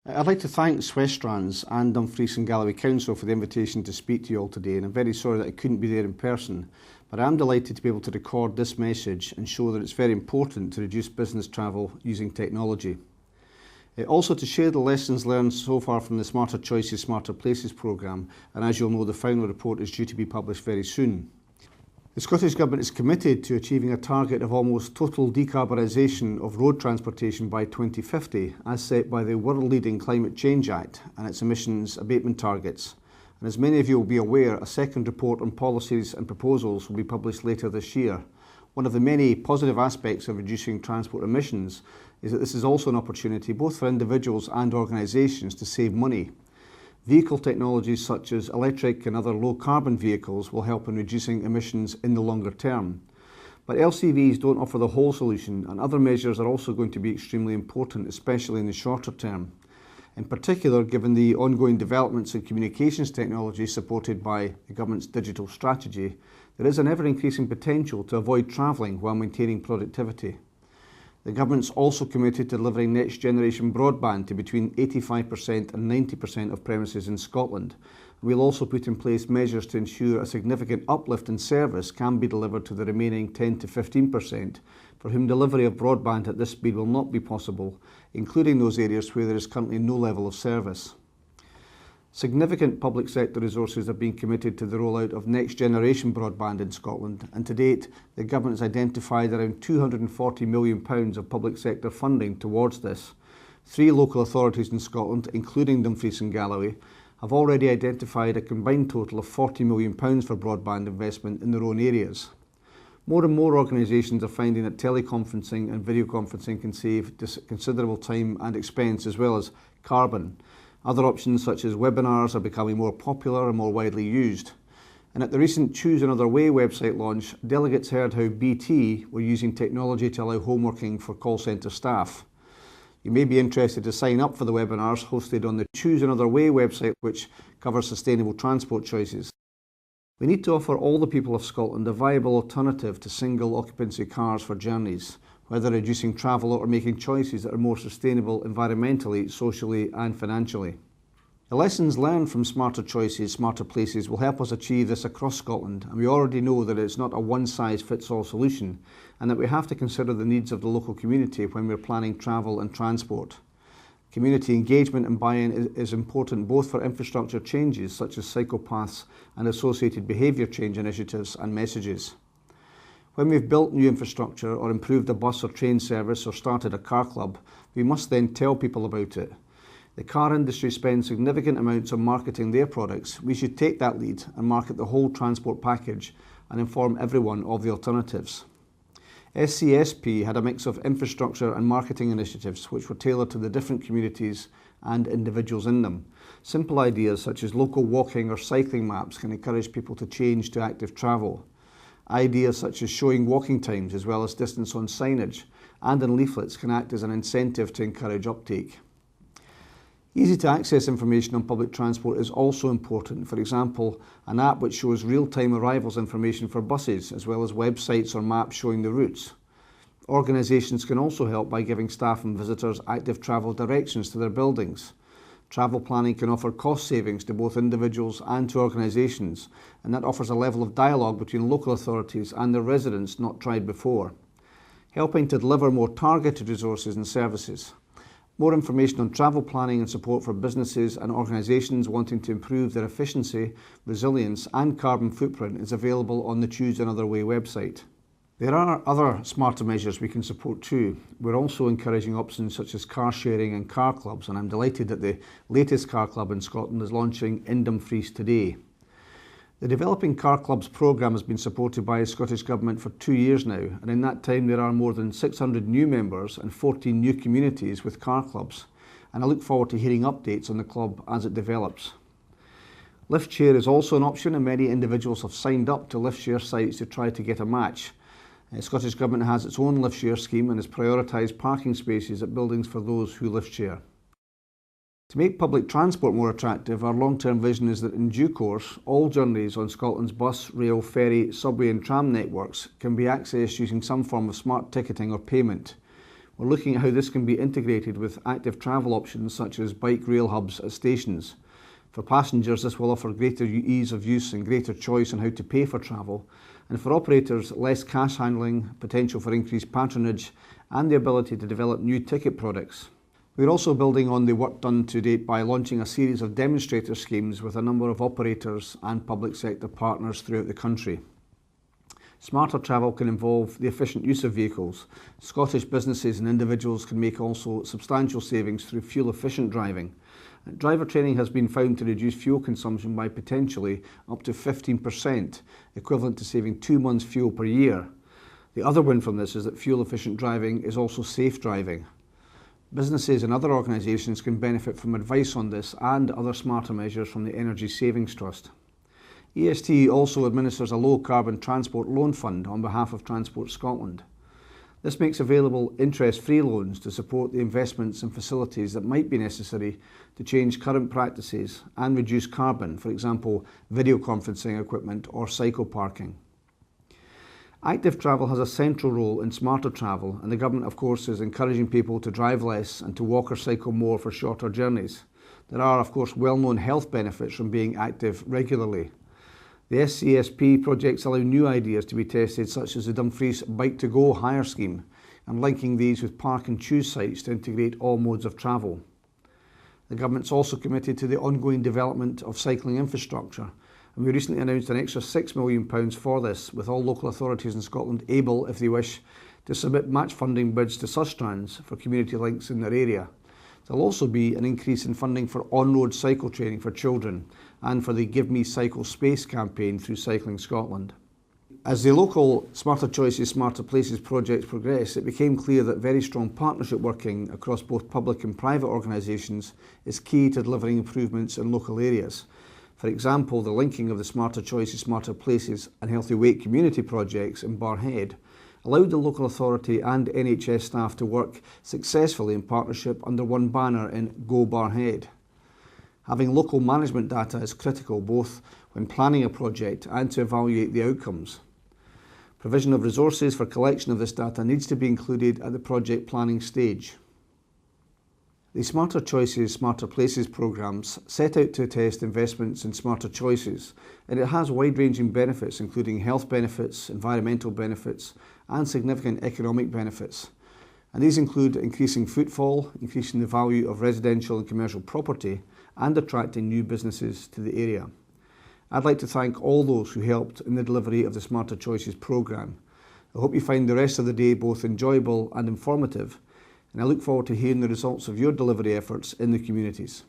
I'd like to thank Swestrands and Dumfries and Galloway Council for the invitation to speak to you all today, and I'm very sorry that I couldn't be there in person, but I am delighted to be able to record this message and show that it's very important to reduce business travel using technology. Also to share the lessons learned so far from the Smarter Choices, Smarter Places programme, and as you'll know, the final report is due to be published very soon. The Scottish Government is committed to achieving a target of almost total decarbonisation of road transportation by 2050, as set by the world-leading Climate Change Act and its emissions abatement targets. And as many of you will be aware, a second report on policies and proposals will be published later this year. One of the many positive aspects of reducing transport emissions is that this is also an opportunity both for individuals and organisations to save money. Vehicle technologies such as electric and other low-carbon vehicles will help in reducing emissions in the longer term. But LCVs don't offer the whole solution, and other measures are also going to be extremely important, especially in the shorter term. In particular, given the ongoing developments in communications technology supported by the Government's digital strategy, there is an ever-increasing potential to avoid travelling while maintaining productivity. The Government's also committed to delivering next-generation broadband to between 85% and 90% of premises in Scotland. We'll also put in place measures to ensure a significant uplift in service can be delivered to the remaining 10 to 15%, for whom delivery of broadband at this speed will not be possible, including those areas where there is currently no level of service. Significant public sector resources are being committed to the rollout of next-generation broadband in Scotland, and to date the Government has identified around £240 million of public sector funding towards this. 3 local authorities in Scotland, including Dumfries and Galloway, have already identified a combined total of £40 million for broadband investment in their own areas. More and more organisations are finding that teleconferencing and video conferencing can save considerable time and expense, as well as carbon. Other options such as webinars are becoming more popular and more widely used. And at the recent Choose Another Way website launch, delegates heard how BT were using technology to allow home working for call centre staff. You may be interested to sign up for the webinars hosted on the Choose Another Way website, which covers sustainable transport choices. We need to offer all the people of Scotland a viable alternative to single occupancy cars for journeys, whether reducing travel or making choices that are more sustainable environmentally, socially and financially. The lessons learned from Smarter Choices, Smarter Places will help us achieve this across Scotland, and we already know that it's not a one-size-fits-all solution, and that we have to consider the needs of the local community when we're planning travel and transport. Community engagement and buy-in is important both for infrastructure changes such as cyclepaths and associated behaviour change initiatives and messages. When we've built new infrastructure or improved a bus or train service or started a car club, we must then tell people about it. The car industry spends significant amounts on marketing their products. We should take that lead and market the whole transport package and inform everyone of the alternatives. SCSP had a mix of infrastructure and marketing initiatives which were tailored to the different communities and individuals in them. Simple ideas such as local walking or cycling maps can encourage people to change to active travel. Ideas such as showing walking times as well as distance on signage and in leaflets can act as an incentive to encourage uptake. Easy to access information on public transport is also important. For example, an app which shows real-time arrivals information for buses, as well as websites or maps showing the routes. Organisations can also help by giving staff and visitors active travel directions to their buildings. Travel planning can offer cost savings to both individuals and to organisations, and that offers a level of dialogue between local authorities and their residents not tried before. Helping to deliver more targeted resources and services. More information on travel planning and support for businesses and organisations wanting to improve their efficiency, resilience and carbon footprint is available on the Choose Another Way website. There are other smarter measures we can support too. We're also encouraging options such as car sharing and car clubs, and I'm delighted that the latest car club in Scotland is launching in Dumfries today. The Developing Car Clubs programme has been supported by the Scottish Government for 2 years now, and in that time there are more than 600 new members and 14 new communities with car clubs, and I look forward to hearing updates on the club as it develops. Lift share is also an option, and many individuals have signed up to lift share sites to try to get a match. The Scottish Government has its own lift share scheme and has prioritised parking spaces at buildings for those who lift share. To make public transport more attractive, our long-term vision is that in due course, all journeys on Scotland's bus, rail, ferry, subway and tram networks can be accessed using some form of smart ticketing or payment. We're looking at how this can be integrated with active travel options such as bike rail hubs at stations. For passengers, this will offer greater ease of use and greater choice on how to pay for travel. And for operators, less cash handling, potential for increased patronage, and the ability to develop new ticket products. We're also building on the work done to date by launching a series of demonstrator schemes with a number of operators and public sector partners throughout the country. Smarter travel can involve the efficient use of vehicles. Scottish businesses and individuals can make also substantial savings through fuel-efficient driving. Driver training has been found to reduce fuel consumption by potentially up to 15%, equivalent to saving 2 months' fuel per year. The other win from this is that fuel-efficient driving is also safe driving. Businesses and other organisations can benefit from advice on this and other smarter measures from the Energy Savings Trust. EST also administers a low-carbon transport loan fund on behalf of Transport Scotland. This makes available interest-free loans to support the investments and facilities that might be necessary to change current practices and reduce carbon, for example, video conferencing equipment or cycle parking. Active travel has a central role in smarter travel, and the government, of course, is encouraging people to drive less and to walk or cycle more for shorter journeys. There are, of course, well-known health benefits from being active regularly. The SCSP projects allow new ideas to be tested, such as the Dumfries Bike to Go hire scheme, and linking these with park and choose sites to integrate all modes of travel. The government's also committed to the ongoing development of cycling infrastructure, and we recently announced an extra £6 million for this, with all local authorities in Scotland able, if they wish, to submit match funding bids to Sustrans for community links in their area. There'll also be an increase in funding for on-road cycle training for children and for the Give Me Cycle Space campaign through Cycling Scotland. As the local Smarter Choices, Smarter Places projects progress, it became clear that very strong partnership working across both public and private organisations is key to delivering improvements in local areas. For example, the linking of the Smarter Choices, Smarter Places and Healthy Weight community projects in Barrhead allowed the local authority and NHS staff to work successfully in partnership under one banner in Go Barrhead. Having local management data is critical both when planning a project and to evaluate the outcomes. Provision of resources for collection of this data needs to be included at the project planning stage. The Smarter Choices, Smarter Places programmes set out to test investments in smarter choices, and it has wide-ranging benefits including health benefits, environmental benefits and significant economic benefits. And these include increasing footfall, increasing the value of residential and commercial property and attracting new businesses to the area. I'd like to thank all those who helped in the delivery of the Smarter Choices programme. I hope you find the rest of the day both enjoyable and informative, and I look forward to hearing the results of your delivery efforts in the communities.